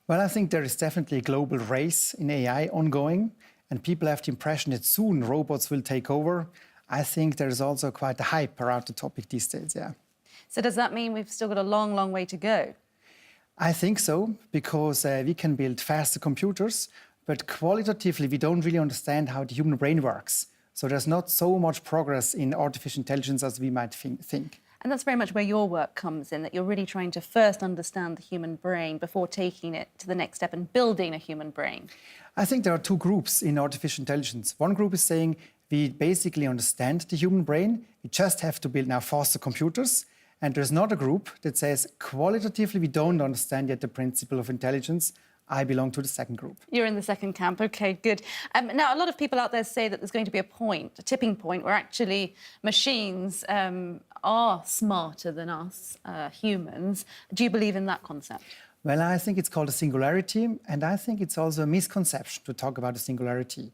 Well, I think there is definitely a global race in AI ongoing, and people have the impression that soon robots will take over. I think there is also quite a hype around the topic these days, yeah. So does that mean we've still got a long, long way to go? I think so, because we can build faster computers, but qualitatively we don't really understand how the human brain works. So there's not so much progress in artificial intelligence as we might think. And that's very much where your work comes in, that you're really trying to first understand the human brain before taking it to the next step and building a human brain. I think there are two groups in artificial intelligence. One group is saying we basically understand the human brain, we just have to build now faster computers. And there's another group that says qualitatively we don't understand yet the principle of intelligence. I belong to the second group. You're in the second camp, OK, good. Now, a lot of people out there say that there's going to be a tipping point, where actually machines are smarter than us humans. Do you believe in that concept? Well, I think it's called a singularity, and I think it's also a misconception to talk about a singularity.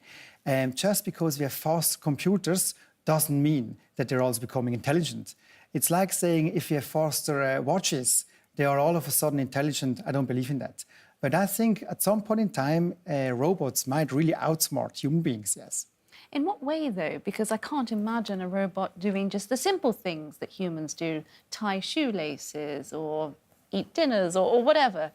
Just because we have fast computers doesn't mean that they're also becoming intelligent. It's like saying if you have faster watches, they are all of a sudden intelligent. I don't believe in that. But I think at some point in time, robots might really outsmart human beings, yes. In what way, though? Because I can't imagine a robot doing just the simple things that humans do, tie shoelaces or eat dinners or whatever.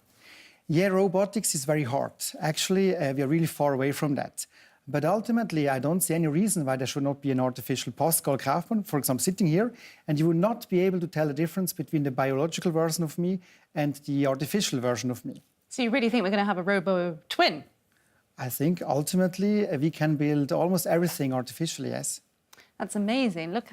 Yeah, robotics is very hard. Actually, we are really far away from that. But ultimately, I don't see any reason why there should not be an artificial Pascal Kaufmann, for example, sitting here, and you will not be able to tell the difference between the biological version of me and the artificial version of me. So you really think we're going to have a robo-twin? I think ultimately we can build almost everything artificially, yes. That's amazing. Look,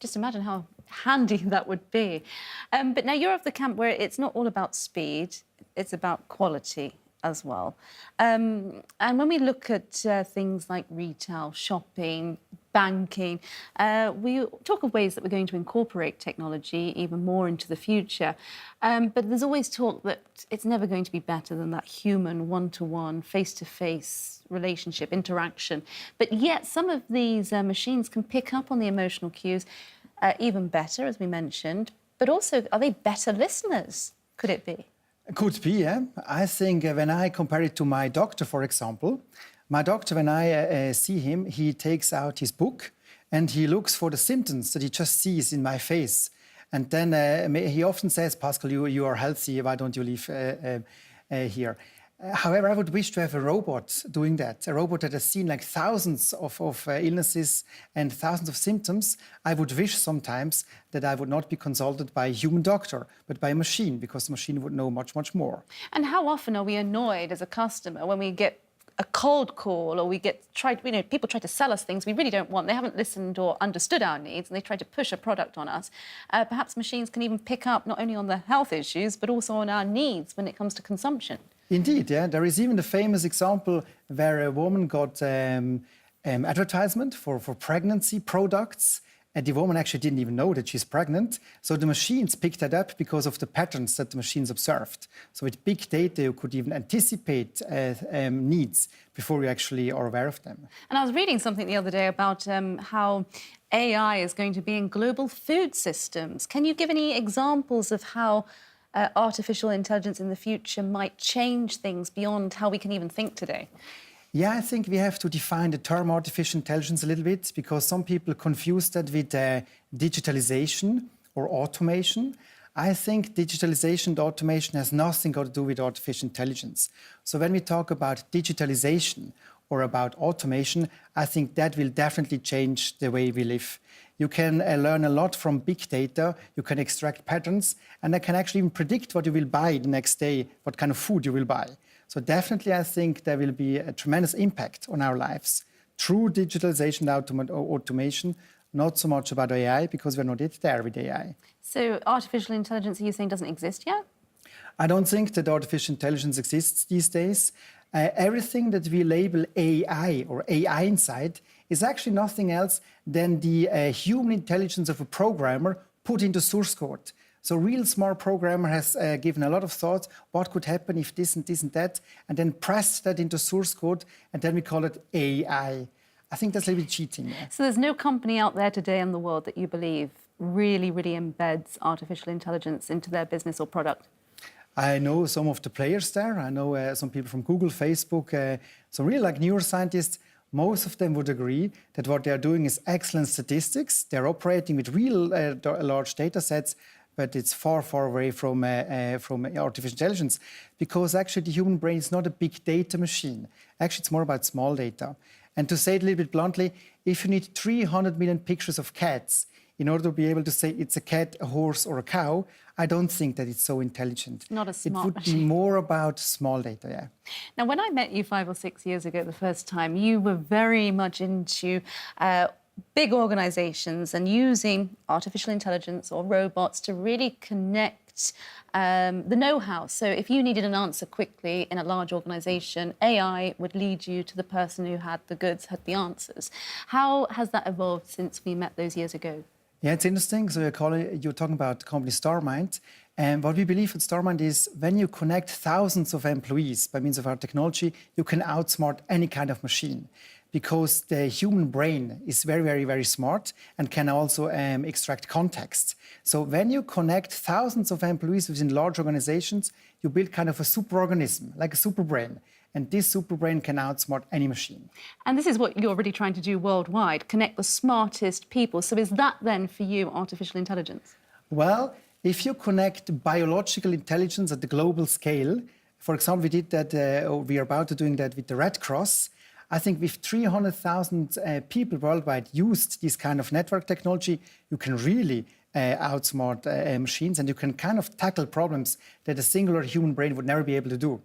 just imagine how handy that would be. But now you're of the camp where it's not all about speed, it's about quality as well. And when we look at things like retail, shopping, banking, we talk of ways that we're going to incorporate technology even more into the future. But there's always talk that it's never going to be better than that human one-to-one, face-to-face relationship, interaction. But yet some of these machines can pick up on the emotional cues even better, as we mentioned. But also, are they better listeners? Could it be? Could be, yeah. I think when I compare it to my doctor, for example, my doctor, when I see him, he takes out his book and he looks for the symptoms that he just sees in my face. And then he often says, Pascal, you are healthy, why don't you live here? However, I would wish to have a robot doing that, a robot that has seen like thousands of illnesses and thousands of symptoms. I would wish sometimes that I would not be consulted by a human doctor, but by a machine, because the machine would know much, much more. And how often are we annoyed as a customer when we get a cold call or we get people try to sell us things we really don't want. They haven't listened or understood our needs and they try to push a product on us. Perhaps machines can even pick up not only on the health issues, but also on our needs when it comes to consumption. Indeed, yeah. There is even the famous example where a woman got advertisement for pregnancy products, and the woman actually didn't even know that she's pregnant. So the machines picked that up because of the patterns that the machines observed. So with big data, you could even anticipate needs before you actually are aware of them. And I was reading something the other day about how AI is going to be in global food systems. Can you give any examples of how artificial intelligence in the future might change things beyond how we can even think today? Yeah, I think we have to define the term artificial intelligence a little bit, because some people confuse that with digitalization or automation. I think digitalization and automation has nothing got to do with artificial intelligence. So when we talk about digitalization or about automation, I think that will definitely change the way we live. You can learn a lot from big data, you can extract patterns, and I can actually even predict what you will buy the next day, what kind of food you will buy. So definitely I think there will be a tremendous impact on our lives through digitalization and automation, not so much about AI, because we're not yet there with AI. So artificial intelligence, are you saying, doesn't exist yet? I don't think that artificial intelligence exists these days. Everything that we label AI or AI inside is actually nothing else than the human intelligence of a programmer put into source code. So a real smart programmer has given a lot of thought, what could happen if this and this and that, and then pressed that into source code, and then we call it AI. I think that's a little bit cheating. Yeah. So there's no company out there today in the world that you believe really embeds artificial intelligence into their business or product? I know some of the players there. I know some people from Google, Facebook, so really like neuroscientists. Most of them would agree that what they are doing is excellent statistics. They're operating with real large data sets, but it's far, far away from artificial intelligence, because actually the human brain is not a big data machine. Actually, it's more about small data. And to say it a little bit bluntly, if you need 300 million pictures of cats in order to be able to say it's a cat, a horse, or a cow, I don't think that it's so intelligent. Not a smart It would be more about small data, yeah. Now, when I met you 5 or 6 years ago the first time, you were very much into big organisations and using artificial intelligence or robots to really connect the know-how. So if you needed an answer quickly in a large organisation, AI would lead you to the person who had the goods, had the answers. How has that evolved since we met those years ago? Yeah, it's interesting. So you're talking about the company Starmind. And what we believe at Starmind is when you connect thousands of employees by means of our technology, you can outsmart any kind of machine, because the human brain is very, very, very smart and can also extract context. So when you connect thousands of employees within large organizations, you build kind of a superorganism, like a superbrain. And this superbrain can outsmart any machine. And this is what you're really trying to do worldwide, connect the smartest people. So is that then for you artificial intelligence? Well, if you connect biological intelligence at the global scale, for example, we did that, we are about to doing that with the Red Cross. I think with 300,000 people worldwide used this kind of network technology, you can really outsmart machines, and you can kind of tackle problems that a singular human brain would never be able to do.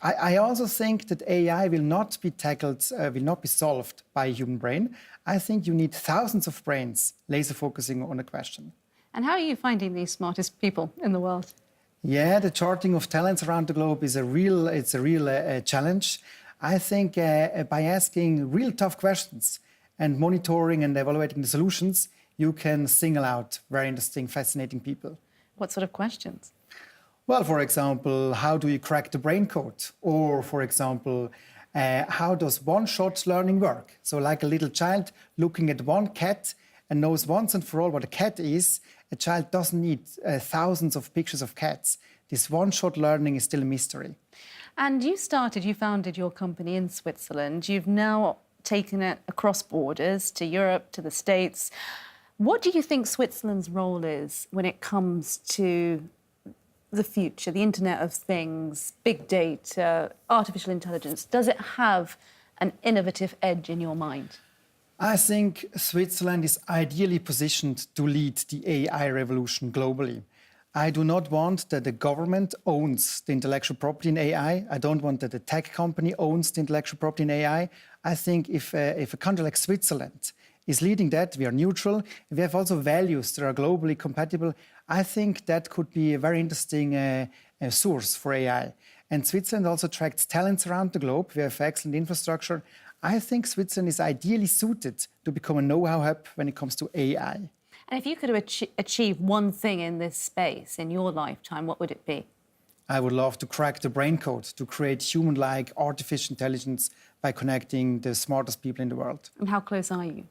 I also think that AI will not be tackled, will not be solved by a human brain. I think you need thousands of brains laser focusing on a question. And how are you finding these smartest people in the world? Yeah, the charting of talents around the globe is a real challenge. I think by asking real tough questions and monitoring and evaluating the solutions, you can single out very interesting, fascinating people. What sort of questions? Well, for example, how do you crack the brain code? Or, for example, how does one-shot learning work? So like a little child looking at one cat and knows once and for all what a cat is, a child doesn't need thousands of pictures of cats. This one-shot learning is still a mystery. And you founded your company in Switzerland. You've now taken it across borders to Europe, to the States. What do you think Switzerland's role is when it comes to the future, the Internet of Things, big data, artificial intelligence? Does it have an innovative edge in your mind? I think Switzerland is ideally positioned to lead the AI revolution globally. I do not want that the government owns the intellectual property in AI. I don't want that the tech company owns the intellectual property in AI. I think if a country like Switzerland is leading that, we are neutral, we have also values that are globally compatible, I think that could be a very interesting source for AI. And Switzerland also attracts talents around the globe. We have excellent infrastructure. I think Switzerland is ideally suited to become a know-how hub when it comes to AI. And if you could achieve one thing in this space in your lifetime, what would it be? I would love to crack the brain code, to create human-like artificial intelligence by connecting the smartest people in the world. And how close are you?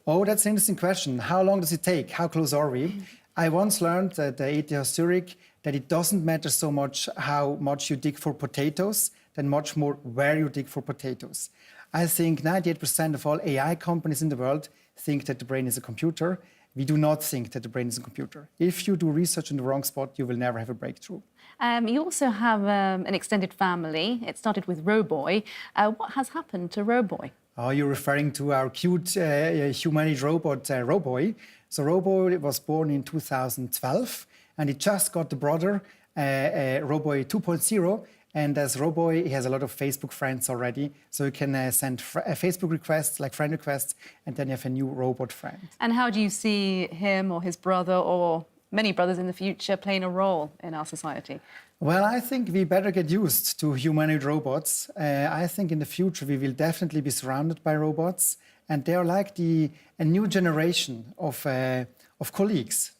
Oh, that's an interesting question. How long does it take? How close are we? I once learned at the ETH Zurich that it doesn't matter so much how much you dig for potatoes, than much more where you dig for potatoes. I think 98% of all AI companies in the world think that the brain is a computer. We do not think that the brain is a computer. If you do research in the wrong spot, you will never have a breakthrough. You also have an extended family. It started with Roboy. What has happened to Roboy? Oh, you're referring to our cute humanoid robot, Roboy. So Roboy was born in 2012, and he just got the brother, Roboy 2.0. And as Roboy, he has a lot of Facebook friends already. So you can send Facebook requests, like friend requests, and then you have a new robot friend. And how do you see him or his brother or many brothers in the future playing a role in our society? Well, I think we better get used to humanoid robots. I think in the future we will definitely be surrounded by robots, and they are like a new generation of colleagues.